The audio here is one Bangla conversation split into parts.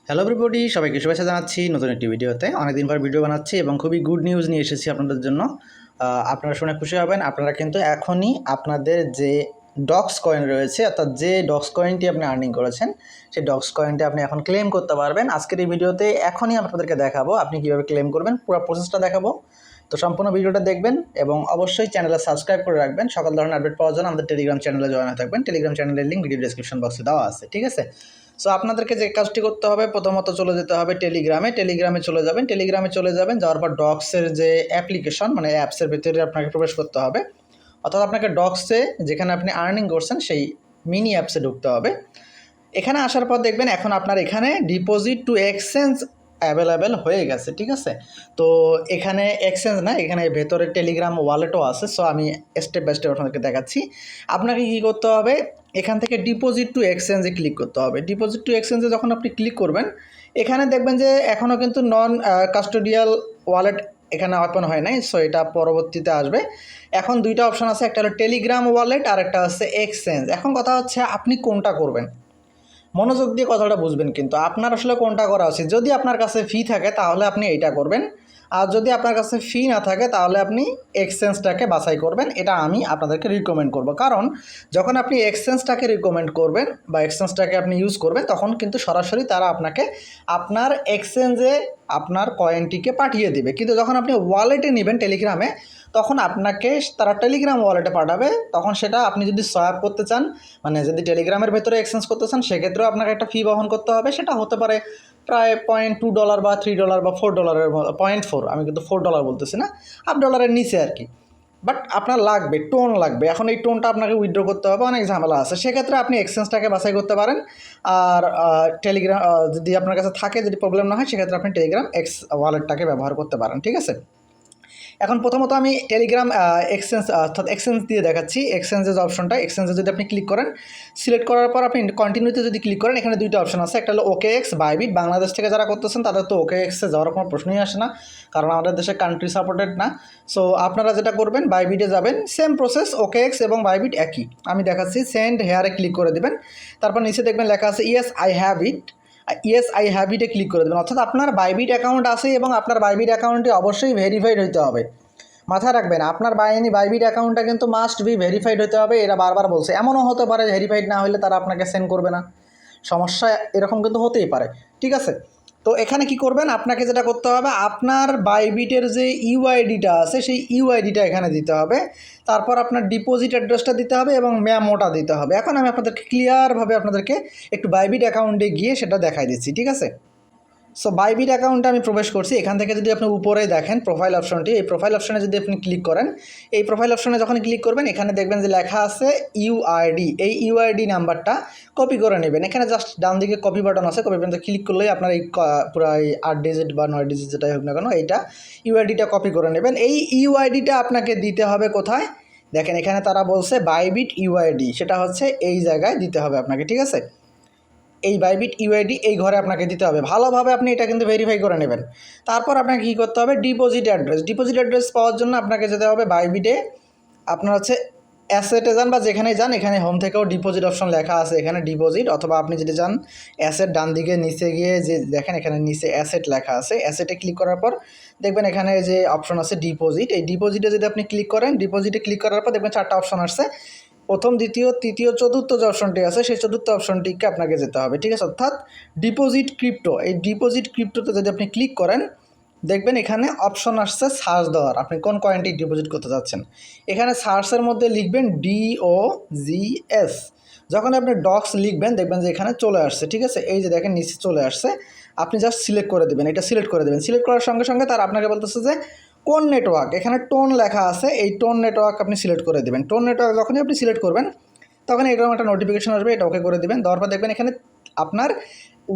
হ্যালো এভরিবডি, সবাইকে শুভেচ্ছা জানাচ্ছি নতুন একটি ভিডিওতে। অনেকদিন পর ভিডিও বানাচ্ছি এবং খুবই গুড নিউজ নিয়ে এসেছি আপনাদের জন্য। আপনারা শুনে খুশি হবেন। আপনারা কিন্তু এখনই আপনাদের যে ডক্স কয়েন রয়েছে, অর্থাৎ যে ডক্স কয়েনটি আপনি আর্নিং করেছেন, সেই ডক্স কয়েনটি আপনি এখন ক্লেম করতে পারবেন। আজকের এই ভিডিওতে এখনই আপনাদেরকে দেখাবো আপনি কীভাবে ক্লেম করবেন, পুরো প্রসেসটা দেখাবো। তো সম্পূর্ণ ভিডিওটা দেখবেন এবং অবশ্যই চ্যানেলে সাবস্ক্রাইব করে রাখবেন। সকল ধরনের আপডেট পাওয়ার জন্য আমাদের টেলিগ্রাম চ্যানেলে জয়েন হয়ে থাকবেন। টেলিগ্রাম চ্যানেলের লিঙ্ক ভিডিও ডেসক্রিপশন বক্সে দেওয়া আছে, ঠিক আছে? সো আপনাদেরকে যে কাজটি করতে হবে, প্রথমত চলে যেতে হবে টেলিগ্রামে চলে যাবেন। যাওয়ার পর ডক্সের যে অ্যাপ্লিকেশন মানে অ্যাপসের ভিতরে আপনাকে প্রবেশ করতে হবে, অর্থাৎ আপনাকে ডক্সে যেখানে আপনি আর্নিং করছেন সেই মিনি অ্যাপসে ঢুকতে হবে। এখানে আসার পর দেখবেন এখন আপনার এখানে ডিপোজিট টু এক্সচেঞ্জ অ্যাভেলেবেল হয়ে গেছে, ঠিক আছে? তো এখানে এক্সচেঞ্জ না, এখানে ভেতরে টেলিগ্রাম ওয়ালেটও আছে। সো আমি স্টেপ বাই স্টেপ আপনাদেরকে দেখাচ্ছি। আপনাকে কী করতে হবে, এখান থেকে ডিপোজিট টু এক্সচেঞ্জে ক্লিক করতে হবে। ডিপোজিট টু এক্সচেঞ্জে যখন আপনি ক্লিক করবেন, এখানে দেখবেন যে এখনও কিন্তু নন কাস্টোডিয়াল ওয়ালেট এখানে ওপেন হয় নাই। সো এটা পরবর্তীতে আসবে। এখন দুইটা অপশন আছে, একটা হলো টেলিগ্রাম ওয়ালেট আর একটা হচ্ছে এক্সচেঞ্জ। এখন কথা হচ্ছে আপনি কোনটা করবেন, মনোযোগ দিয়ে কথাটা বুঝবেন। কিন্তু আপনার আসলে কোনটা করা উচিত, যদি আপনার কাছে ফি থাকে তাহলে আপনি এইটা করবেন, আর যদি আপনার কাছে ফি না থাকে তাহলে আপনি এক্সচেঞ্জটাকে বাছাই করবেন। এটা আমি আপনাদেরকে রিকমেন্ড করব, কারণ যখন আপনি এক্সচেঞ্জটাকে রিকমেন্ড করবেন বা এক্সচেঞ্জটাকে আপনি ইউজ করবেন, তখন কিন্তু সরাসরি তারা আপনাকে আপনার এক্সচেঞ্জে আপনার কয়েনটিকে পাঠিয়ে দিবে। কিন্তু যখন আপনি ওয়ালেটে নেবেন টেলিগ্রামে, তখন আপনাকে তারা টেলিগ্রাম ওয়ালেটে পাঠাবে। তখন সেটা আপনি যদি সোয়াপ করতে চান, মানে যদি টেলিগ্রামের ভেতরে এক্সচেঞ্জ করতে চান, সেক্ষেত্রেও আপনাকে একটা ফি বহন করতে হবে। সেটা হতে পারে প্রায় $0.2 বা $3 বা $4, 0.4, আমি কিন্তু $4 বলতেছি না, $1/2 নিচে আর কি। বাট আপনার লাগবে, টোন লাগবে। এখন এই টোনটা আপনাকে উইথড্র করতে হবে, অনেক ঝামেলা আছে। সেক্ষেত্রে আপনি এক্সচেঞ্জটাকে বাছাই করতে পারেন। আর টেলিগ্রাম যদি আপনার কাছে থাকে, যদি প্রবলেম না হয়, সেক্ষেত্রে আপনি টেলিগ্রাম ওয়ালেটটাকে ব্যবহার করতে পারেন, ঠিক আছে? এখন প্রথমত আমি টেলিগ্রাম এক্সচেঞ্জ অর্থাৎ এক্সচেঞ্জ দিয়ে দেখাচ্ছি। এক্সচেঞ্জের যে অপশনটা, এক্সচেঞ্জে যদি আপনি ক্লিক করেন, সিলেক্ট করার পর আপনি কন্টিনিউতে যদি ক্লিক করেন, এখানে দুইটা অপশন আছে। একটা হলো OKX, বাইবিট। বাংলাদেশ থেকে যারা করতেছেন তাদের তো OKXে যাওয়ার কোনো প্রশ্নই আসে না, কারণ আমাদের দেশে কান্ট্রি সাপোর্টেড না। সো আপনারা যেটা করবেন, বাইবিটে যাবেন, সেম প্রসেস, OKX এবং বাইবিট একই। আমি দেখাচ্ছি, সেন্ড হেয়ারে ক্লিক করে দেবেন। তারপর নিচে দেখবেন লেখা আছে ইয়েস আই হ্যাভ ইটে ক্লিক করে দেবেন। অর্থাৎ আপনার বাইবিট অ্যাকাউন্ট আছে এবং আপনার বাইবিট অ্যাকাউন্টটি অবশ্যই ভেরিফাইড হতে হবে। মাথায় রাখবেন, আপনার বাইবিট অ্যাকাউন্টটা কিন্তু মাস্ট বি ভেরিফাইড হতে হবে। এরা বারবার বলছে, এমনও হতে পারে ভেরিফাইড না হলে তারা আপনাকে সেন্ড করবে না। সমস্যা এরকম কিন্তু হতেই পারে, ঠিক আছে? তো এখানে কি করবেন, আপনাকে যেটা করতে হবে, আপনার বাইবিটের যে ইউআইডিটা আছে সেই ইউআইডিটা এখানে দিতে হবে। তারপর আপনার ডিপোজিট অ্যাড্রেসটা দিতে হবে এবং মেমোটা দিতে হবে। এখন আমি আপনাদেরকে ক্লিয়ারভাবে আপনাদেরকে একটু বাইবিট অ্যাকাউন্টে গিয়ে সেটা দেখাই দিচ্ছি, ঠিক আছে? সো বাইবিট অ্যাকাউন্টে আমি প্রবেশ করছি। এখান থেকে যদি আপনি উপরে দেখেন প্রোফাইল অপশনটি, এই প্রোফাইল অপশনে যদি আপনি ক্লিক করেন, এই প্রোফাইল অপশনে যখন ক্লিক করবেন, এখানে দেখবেন যে লেখা আছে ইউআইডি। এই ইউআইডি নাম্বারটা কপি করে নেবেন। এখানে জাস্ট ডান দিকে কপি বাটন আছে, কপি বাটনে ক্লিক করলেই আপনার এই পুরো এই 8 ডিজিট বা 9 ডিজিট যেটাই হোক না কেন, এইটা ইউআইডিটা কপি করে নেবেন। এই ইউআইডিটা আপনাকে দিতে হবে কোথায়, দেখেন এখানে তারা বলছে বাইবিট ইউআইডি, সেটা হচ্ছে এই জায়গায় দিতে হবে আপনাকে, ঠিক আছে? এই বাইবিট ইউআইডি এই ঘরে আপনাকে দিতে হবে। ভালোভাবে আপনি এটা কিন্তু ভেরিফাই করে নেবেন। তারপর আপনাকে কী করতে হবে, ডিপোজিট অ্যাড্রেস পাওয়ার জন্য আপনাকে যেতে হবে বাইবিটে। আপনার হচ্ছে অ্যাসেটে যান বা যেখানেই যান, এখানে হোম থেকেও ডিপোজিট অপশন লেখা আছে, এখানে ডিপোজিট, অথবা আপনি যদি যান অ্যাসেট, ডান দিকে নিচে গিয়ে যে দেখেন এখানে নিচে অ্যাসেট লেখা আছে, অ্যাসেটে ক্লিক করার পর দেখবেন এখানে যে অপশন আছে ডিপোজিট। এই ডিপোজিটে যদি আপনি ক্লিক করেন, ডিপোজিটে ক্লিক করার পর দেখবেন 4টা অপশন আসছে। প্রথম, দ্বিতীয়, তৃতীয়, চতুর্থ যে অপশনটি আছে সেই চতুর্থ অপশনটিকে আপনাকে যেতে হবে, ঠিক আছে? অর্থাৎ ডিপোজিট ক্রিপ্টো। এই ডিপোজিট ক্রিপ্টোতে যদি আপনি ক্লিক করেন, দেখবেন এখানে অপশন আসছে সার্চ দেওয়ার, আপনি কোন কয়েনটি ডিপোজিট করতে চাচ্ছেন। এখানে সার্চের মধ্যে লিখবেন DOGS। যখন আপনি ডক্স লিখবেন দেখবেন যে এখানে চলে আসছে, ঠিক আছে? এই যে দেখেন নিচে চলে আসছে, আপনি জাস্ট সিলেক্ট করে দেবেন, এটা সিলেক্ট করে দেবেন। সিলেক্ট করার সঙ্গে সঙ্গে তার আপনাকে বলতেছে যে কোন নেটওয়ার্ক, এখানে টোন লেখা আছে, এই টোন নেটওয়ার্ক আপনি সিলেক্ট করে দেবেন। টোন নেটওয়ার্ক যখনই আপনি সিলেক্ট করবেন, তখন এরকম একটা নোটিফিকেশন আসবে, এটা ওকে করে দেবেন। দেওয়ার পর দেখবেন এখানে আপনার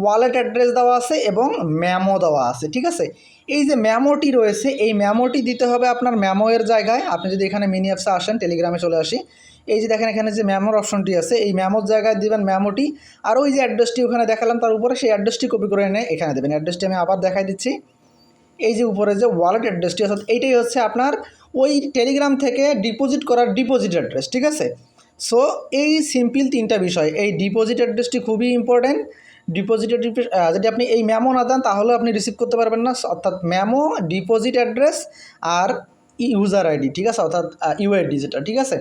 ওয়ালেট অ্যাড্রেস দেওয়া আছে এবং মেমো দেওয়া আছে, ঠিক আছে? এই যে মেমোটি রয়েছে, এই মেমোটি দিতে হবে আপনার মেমোয়ের জায়গায়। আপনি যদি এখানে মিনি অ্যাপসে আসেন, টেলিগ্রামে চলে আসি, এই যে দেখেন এখানে যে মেমোর অপশনটি আছে, এই মেমোর জায়গায় দেবেন মেমোটি। আর ওই যে অ্যাড্রেসটি ওখানে দেখালাম তার উপরে, সেই অ্যাড্রেসটি কপি করে এনে এখানে দেবেন। অ্যাড্রেসটি আমি আবার দেখাই দিচ্ছি। এই যে উপরে যে ওয়ালেট অ্যাড্রেসটি, অর্থাৎ এইটাই হচ্ছে আপনার ওই টেলিগ্রাম থেকে ডিপোজিট করার ডিপোজিট অ্যাড্রেস, ঠিক আছে? সো এই সিম্পল 3টা বিষয়। এই ডিপোজিট অ্যাড্রেসটি খুবই ইম্পর্ট্যান্ট, ডিপোজিটের যদি আপনি এই মেমো না দেন তাহলে আপনি রিসিভ করতে পারবেন না। অর্থাৎ মেমো, ডিপোজিট অ্যাড্রেস আর ইউজার আইডি, ঠিক আছে, অর্থাৎ ইউআইডি যেটা, ঠিক আছে।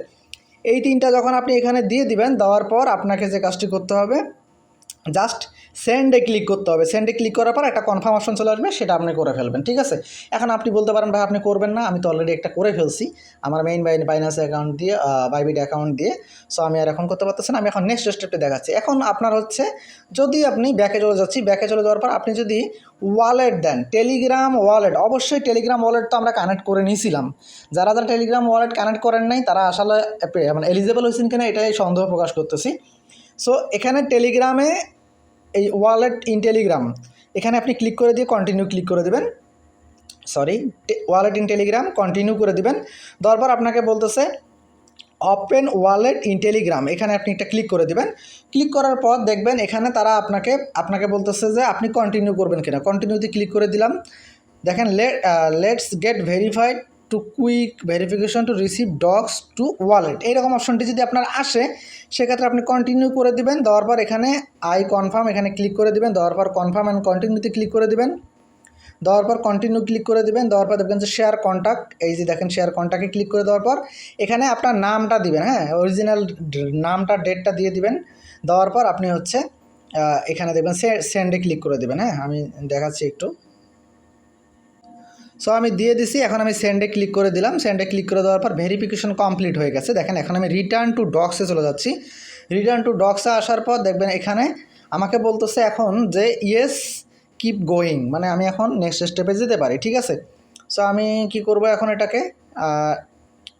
এই তিনটা যখন আপনি এখানে দিয়ে দিবেন, দেওয়ার পর আপনাকে যে কাজটি করতে হবে, জাস্ট সেন্ডে ক্লিক করতে হবে। সেন্ডে ক্লিক করার পর একটা কনফার্ম অপশন চলে আসবে, সেটা আপনি করে ফেলবেন, ঠিক আছে। এখন আপনি বলতে পারেন ভাই আপনি করবেন না, আমি তো অলরেডি একটা করে ফেলছি আমার মেইন বাইনান্স অ্যাকাউন্ট দিয়ে, বাইবিট অ্যাকাউন্ট দিয়ে। সো আমি আর এখন করতে পারতেছি না, আমি এখন নেক্সট স্টেপটা দেখাচ্ছি। এখন আপনার হচ্ছে যদি আপনি ব্যাকে চলে যাচ্ছি, ব্যাকে চলে যাওয়ার পর আপনি যদি ওয়ালেট দেন, টেলিগ্রাম ওয়ালেট, অবশ্যই টেলিগ্রাম ওয়ালেট তো আমরা কানেক্ট করে নিয়েছিলাম। যারা যারা টেলিগ্রাম ওয়ালেট কানেক্ট করেন নাই তারা আসলে মানে এলিজেবল হয়েছেন কিনা এটাই সন্দেহ প্রকাশ করতেছি। সো এখানে টেলিগ্রামে এই ওয়ালেট ইন টেলিগ্রাম এখানে আপনি ক্লিক করে দিয়ে কন্টিনিউ ক্লিক করে দেবেন, ওয়ালেট ইন টেলিগ্রাম কন্টিনিউ করে দিবেন। দেওয়ার পর আপনাকে বলতেছে ওপেন ওয়ালেট ইন টেলিগ্রাম, এখানে আপনি এটা ক্লিক করে দিবেন। ক্লিক করার পর দেখবেন এখানে তারা আপনাকে বলতেছে যে আপনি কন্টিনিউ করবেন কিনা। কন্টিনিউতে ক্লিক করে দিলাম। দেখেন let's get verified to quick verification to receive docs to wallet, এইরকম অপশনটি যদি আপনার আসে সেক্ষেত্রে আপনি কন্টিনিউ করে দিবেন। দেওয়ার পর এখানে আই কনফার্ম এখানে ক্লিক করে দিবেন। দেওয়ার পর কনফার্ম অ্যান্ড কন্টিনিউতে ক্লিক করে দিবেন। দেওয়ার পর কন্টিনিউ ক্লিক করে দেবেন। দেওয়ার পর দেখবেন যে শেয়ার কন্ট্যাক্ট, এই যে দেখেন শেয়ার কন্ট্যাক্টে ক্লিক করে দেওয়ার পর এখানে আপনার নামটা দিবেন, হ্যাঁ, অরিজিনাল নামটা, ডেটটা দিয়ে দিবেন। দেওয়ার পর আপনি হচ্ছে এখানে দেখবেন সেন্ডে ক্লিক করে দেবেন। হ্যাঁ, আমি দেখাচ্ছি একটু। সো আমি দিয়ে দিছি, এখন আমি সেন্ডে ক্লিক করে দিলাম। সেন্ডে ক্লিক করে দেওয়ার পর ভেরিফিকেশন কমপ্লিট হয়ে গেছে। দেখেন এখন আমি রিটার্ন টু ডক্সে চলে যাচ্ছি। রিটার্ন টু ডক্সে আসার পর দেখবেন এখানে আমাকে বলতেছে এখন যে ইয়েস কিপ গোয়িং, মানে আমি এখন নেক্সট স্টেপে যেতে পারি, ঠিক আছে। সো আমি কি করব এখন এটাকে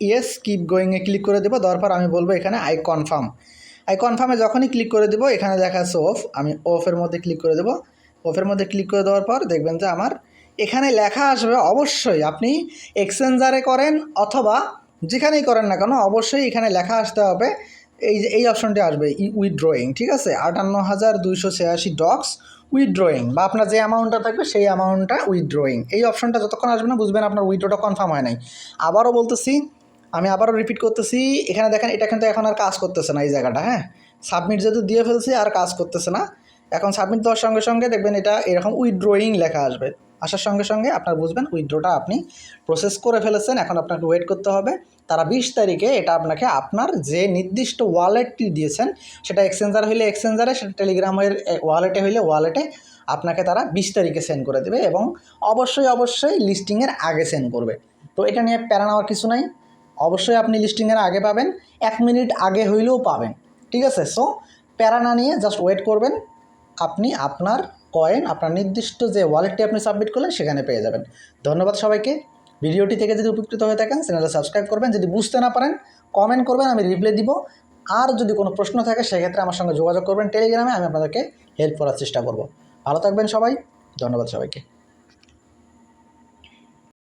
ইয়েস কিপ গোয়িংয়ে ক্লিক করে দেবো। দেওয়ার পর আমি বলবো এখানে আই কনফার্মে যখনই ক্লিক করে দেবো এখানে দেখা যাচ্ছে অফ, আমি অফের মধ্যে ক্লিক করে দেবো। অফের মধ্যে ক্লিক করে দেওয়ার পর দেখবেন যে আমার এখানে লেখা আসবে, অবশ্যই আপনি এক্সচেঞ্জারে করেন অথবা যেখানেই করেন না কেন অবশ্যই এখানে লেখা আসতে হবে, এই অপশনটি আসবে উইথড্রয়িং, ঠিক আছে, 58,286 ডক্স উইথড্রয়িং, বা আপনার যে অ্যামাউন্টটা থাকবে সেই অ্যামাউন্টটা উইথড্রয়িং। এই অপশনটা যতক্ষণ আসবে না বুঝবেন আপনার উইথড্রটা কনফার্ম হয় নাই। আবারও বলতেছি, আমি আবারও রিপিট করতেছি, এখানে দেখেন এটা কিন্তু এখন আর কাজ করতেছে না এই জায়গাটা, হ্যাঁ, সাবমিট যেহেতু দিয়ে ফেলছি আর কাজ করতেছে না। এখন সাবমিট দেওয়ার সঙ্গে সঙ্গে দেখবেন এটা এরকম উইথড্রয়িং লেখা আসবে, আসার সঙ্গে সঙ্গে আপনার বুঝবেন উইথড্রটা আপনি প্রসেস করে ফেলেছেন। এখন আপনাকে ওয়েট করতে হবে, তারা 20 তারিখে এটা আপনাকে আপনার যে নির্দিষ্ট ওয়ালেটটি দিয়েছেন, সেটা এক্সচেঞ্জার হইলে এক্সচেঞ্জারে, সেটা টেলিগ্রামের ওয়ালেটে হইলে ওয়ালেটে আপনাকে তারা 20 তারিখে সেন্ড করে দেবে, এবং অবশ্যই লিস্টিংয়ের আগে সেন্ড করবে। তো এটা নিয়ে প্যারা নেওয়ার কিছু নাই, অবশ্যই আপনি লিস্টিংয়ের আগে পাবেন, 1 মিনিট আগে হইলেও পাবেন, ঠিক আছে। সো প্যারা না নিয়ে জাস্ট ওয়েট করবেন, আপনি আপনার কয়েন আপনার নির্দিষ্ট যে ওয়ালেটটি আপনি সাবমিট করলেন সেখানে পেয়ে যাবেন। ধন্যবাদ সবাইকে। ভিডিওটি থেকে যদি উপকৃত হয়ে থাকেন চ্যানেলটা সাবস্ক্রাইব করবেন, যদি বুঝতে না পারেন কমেন্ট করবেন, আমি রিপ্লাই দিব। আর যদি কোনো প্রশ্ন থাকে সেক্ষেত্রে আমার সঙ্গে যোগাযোগ করবেন টেলিগ্রামে, আমি আপনাদেরকে হেল্প করার চেষ্টা করব। ভালো থাকবেন সবাই, ধন্যবাদ সবাইকে।